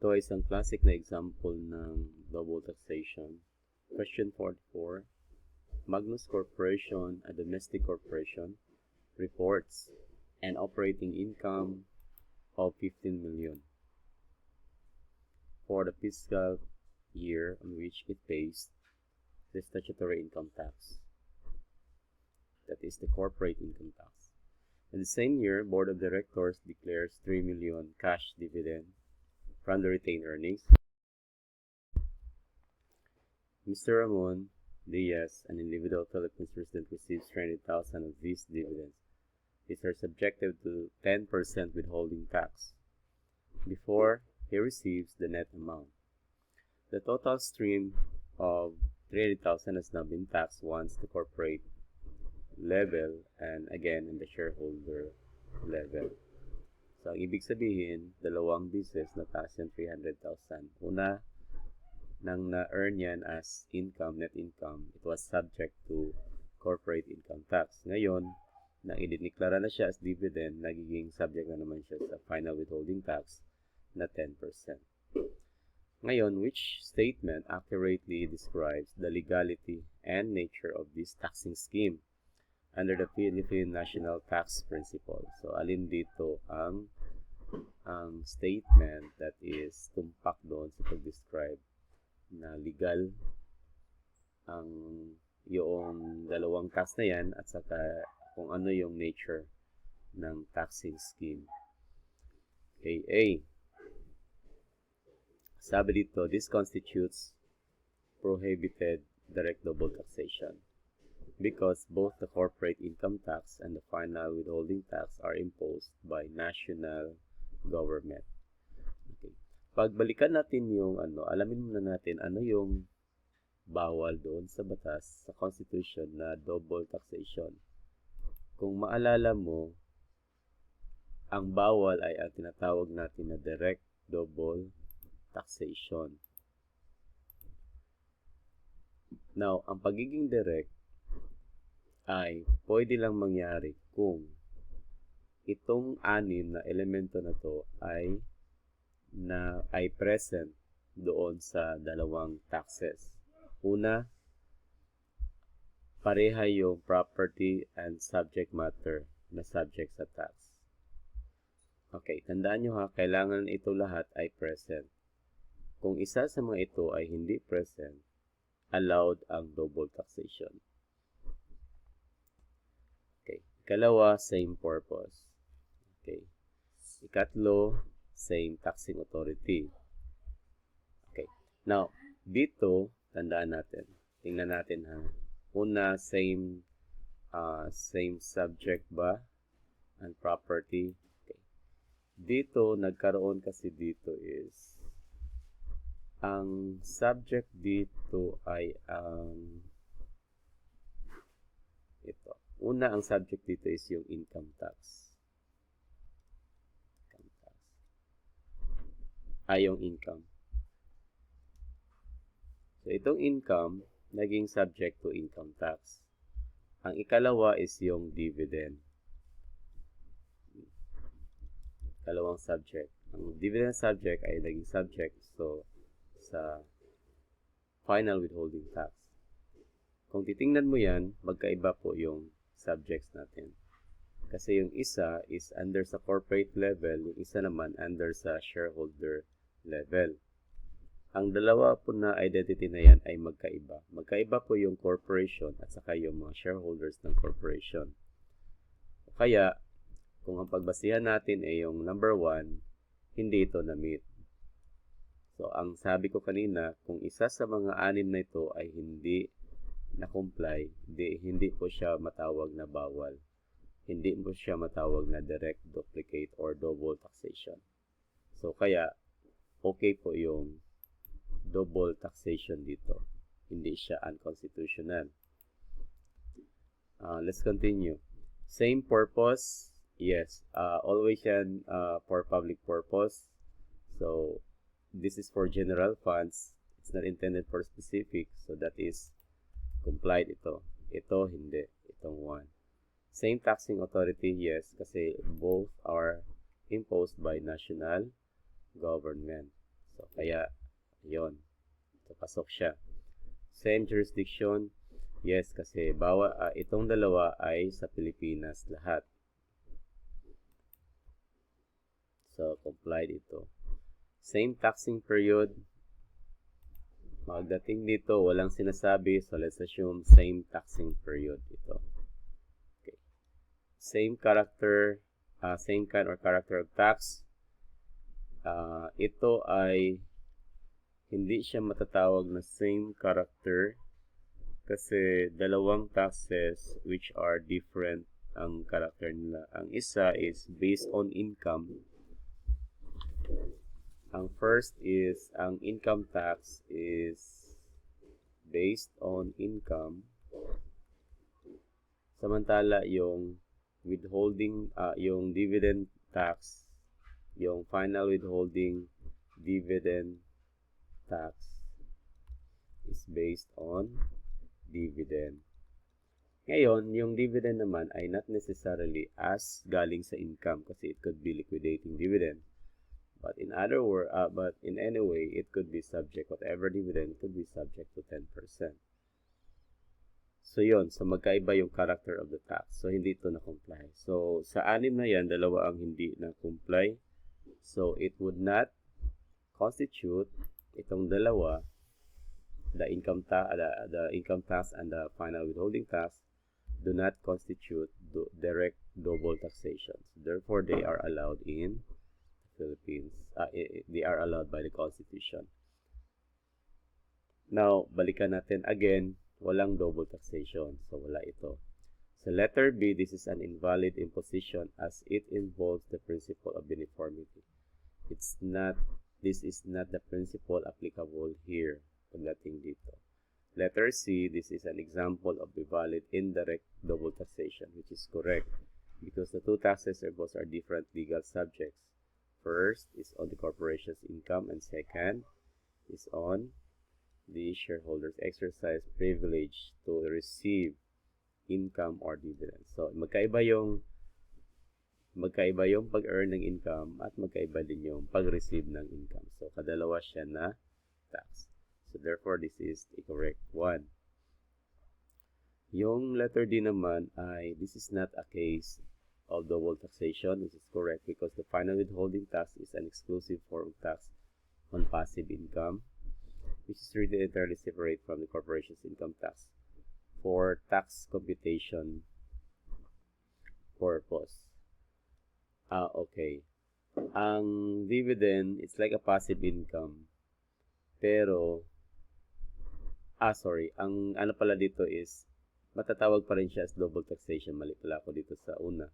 Ito ay isang classic na example ng double taxation. Question 44. Magnus Corporation, a domestic corporation, reports an operating income of 15 million for the fiscal year on which it pays the statutory income tax. That is the corporate income tax. In the same year, Board of Directors declares 3 million cash dividend from the retained earnings. Mr. Ramon Diaz, an individual Philippines resident, receives 300,000 of these dividends. These are subjected to 10% withholding tax before he receives the net amount. The total stream of 300,000 has now been taxed once the corporate level and again in the shareholder level. So, ang ibig sabihin, dalawang business na tax yung 300,000. Una, nang na-earn yan as income, net income, it was subject to corporate income tax. Ngayon, nang idineklara na siya as dividend, nagiging subject na naman siya sa final withholding tax na 10%. Ngayon, which statement accurately describes the legality and nature of this taxing scheme under the Philippine National Tax Principle? So, alin dito ang statement that is tumpak doon sa pag-describe na legal ang yung dalawang tax na yan at saka kung ano yung nature ng taxing scheme. Okay, A. Sabi dito, this constitutes prohibited direct double taxation because both the corporate income tax and the final withholding tax are imposed by national government. Okay. Pagbalikan natin yung alamin muna natin ano yung bawal doon sa batas, sa Constitution na double taxation. Kung maalala mo, ang bawal ay ang tinatawag natin na direct double taxation. Now, ang pagiging direct ay pwede lang mangyari kung itong anim na elemento na to ay present doon sa dalawang taxes. Una, pareha yung property and subject matter na subject sa tax. Okay, tandaan nyo ha, kailangan ito lahat ay present. Kung isa sa mga ito ay hindi present, allowed ang double taxation. Okay, ikalawa, same purpose. Okay, ikatlo, same taxing authority. Okay, now, dito, tandaan natin. Tingnan natin ha. Una, same subject ba and property. Okay. Dito, nagkaroon kasi dito is ang subject dito ay ito. Una, ang subject dito is yung income tax. Yung income. So, itong income, naging subject to income tax. Ang ikalawa is yung dividend. Kalawang subject. Ang dividend subject ay naging subject sa final withholding tax. Kung titingnan mo yan, magkaiba po yung subjects natin. Kasi yung isa is under sa corporate level, yung isa naman under sa shareholder level. Ang dalawa po na identity na yan ay magkaiba. Magkaiba po yung corporation at saka yung mga shareholders ng corporation. Kaya, kung ang pagbasihan natin ay yung number 1, hindi ito na-meet. So, ang sabi ko kanina, kung isa sa mga anim na ito ay hindi na-comply, hindi po siya matawag na bawal. Hindi po siya matawag na direct duplicate or double taxation. So, kaya, okay po yung double taxation dito. Hindi siya unconstitutional. Let's continue. Same purpose. Yes. Always yan for public purpose. So, this is for general funds. It's not intended for specific. So, that is complied ito. Ito, hindi. Itong 1. Same taxing authority. Yes. Kasi both are imposed by national government. So, kaya, yon. So, pasok siya. Same jurisdiction. Yes, kasi itong dalawa ay sa Pilipinas lahat. So, complied ito. Same taxing period. Magdating dito, walang sinasabi. So, let's assume same taxing period ito. Okay. Same character, same kind or character of tax. Ito ay hindi siya matatawag na same character kasi dalawang taxes which are different ang character nila. Ang isa is based on income. Ang first is, ang income tax is based on income. Samantala, yung withholding, yung dividend tax, yung final withholding dividend tax is based on dividend. Ngayon, yung dividend naman ay not necessarily as galing sa income kasi it could be liquidating dividend. But in other words, but in any way, it could be subject, whatever dividend could be subject to 10%. So yun, so magkaiba yung character of the tax. So hindi ito na-comply. So sa anim na yan, dalawa ang hindi na-comply. So it would not constitute itong dalawa, the income tax and the final withholding tax do not constitute direct double taxation. So therefore, they are allowed in Philippines. They are allowed by the Constitution. Now, balikan natin again, walang double taxation. So, wala ito. So, letter B, this is an invalid imposition as it involves the principle of uniformity. This is not the principle applicable here. Pagdating dito. Letter C, this is an example of the valid indirect double taxation, which is correct because the two taxes are different legal subjects. First is on the corporation's income and second is on the shareholders' exercise privilege to receive income or dividends. So, magkaiba yung pag-earn ng income at magkaiba din yung pag-receive ng income. So, kadalawa siya na tax. So, therefore, this is the correct one. Yung letter D naman ay this is not a case of double taxation. This is correct because the final withholding tax is an exclusive form of tax on passive income, which is really entirely separate from the corporation's income tax for tax computation purpose. Okay. Ang dividend, it's like a passive income. Pero, ang ano pala dito is, matatawag pa rin siya as double taxation. Mali pala ako dito sa una.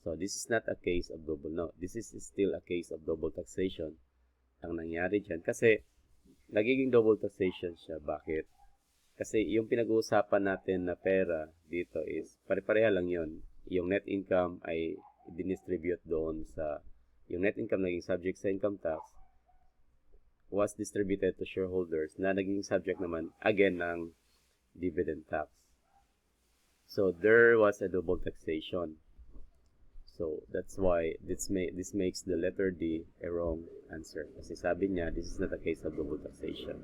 So, this is not a case of double. No, this is still a case of double taxation. Ang nangyari dyan. Kasi, nagiging double taxation siya. Bakit? Kasi, yung pinag-uusapan natin na pera dito is, pare-pareha lang yon. Yung net income ay dinistribute doon sa, yung net income naging subject sa income tax, was distributed to shareholders na naging subject naman, again, ng dividend tax. So, there was a double taxation. So, that's why this makes the letter D a wrong answer. Kasi sabi niya, this is not a case of double taxation.